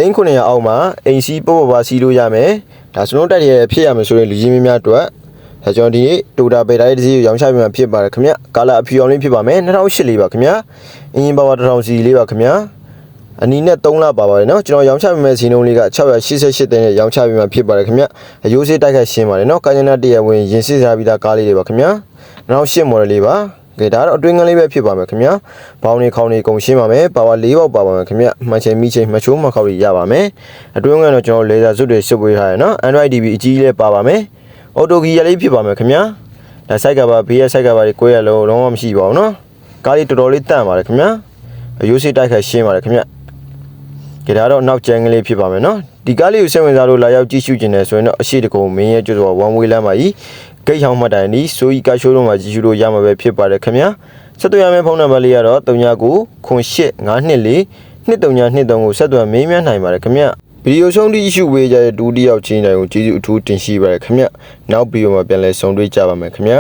သိန်း900အောက်မှာအိမ်စီးပေါ်ပါစီးလို့ရမယ်ဒါစလုံးတိုက်ရဖြစ်ရမယ်ဆိုရင်လူကြီးများအတွက်ဒါကျွန်တော်ဒီတိုတာဘယ်တိုင်းတစ်စီးကိုရောင်းချပြမှာဖြစ်ပါတယ်ခင်ဗျကာလာအဖြူအောင်လေးဖြစ်ပါမယ်2008လေးပါခင်ဗျအင်ဂျင်ပါဝါ1000စီလေးပါခင်ဗျအနီးနဲ့3လပါပါတယ်เนาะကျွန်တော်ရောင်းချပြမယ်စီနှုန်းလေးက688သိန်းနဲ့ရောင်းချပြမှာဖြစ်ပါတယ်ခင်ဗျအယိုးစေးတိုက်ခတ်ရှင်းပါတယ်เนาะကာညနာတရားဝင်ရင်စစ်စားပြီးသားကားလေးတွေပါခင်ဗျ2008 model လေးပါကဲဒါတော့အတွင်းကလေးပဲဖြစ်ပါမယ်ခင်ဗျာဘောင်းနေခေါင်းနေကုန်ရှင်းပါမယ်ပါဝါ4ပေါက်ပါပါမယ်ခင်ဗျာမှန်ချိန်မိချိန်မချိုးမခောက်ရပါမယ်အတွင်းကတော့ကျွန်တော်လေဆာစွတ်တွေရှုပ်ပေးထားရနော် Android TV အကြီးလေးပါပါမယ်အော်တိုဂီရလေးဖြစ်ပါမယ်ခင်ဗျာဒါစိုက်ကပါဘေးရစိုက်ကပါကိုရလုံးလုံးဝမရှိပါဘူးနော်ကားလေးတော်တော်လေးတန့်ပါတယ်ခင်ဗျာအယိုးစိတိုက်ခတ်ရှင်းပါတယ်ခင်ဗျာကဲဒါတော့နောက်ကျန်ကလေးဖြစ်ပါမယ်နော်ဒီကားလေးကိုစိတ်ဝင်စားလို့လာရောက်ကြည့်ရှုခြင်းနဲ့ဆိုရင်တော့အရှိတကုံမင်းရဲ့ကျွတ်တော် one way လမ်းပါကြီးဂိတ်ဟောင်းမှတ်တိုင်ဒီဆိုကြီးကားရှိုးလုံးမှာကြည့်ရှုလို့ရမှာပဲဖြစ်ပါတယ်ခင်ဗျာဆက်သွယ်ရမယ့်ဖုန်းနံပါတ်လေးကတော့399852423923ကိုဆက်သွယ်မေးမြန်းနိုင်ပါတယ်ခင်ဗျဗီဒီယိုဆုံးတိရှုပေးကြတဲ့ဒုတိယချင်းတိုင်းကိုကျေးဇူးအထူးတင်ရှိပါတယ်ခင်ဗျနောက်ဗီဒီယိုမှာပြန်လည်ဆုံတွေ့ကြပါမယ်ခင်ဗျ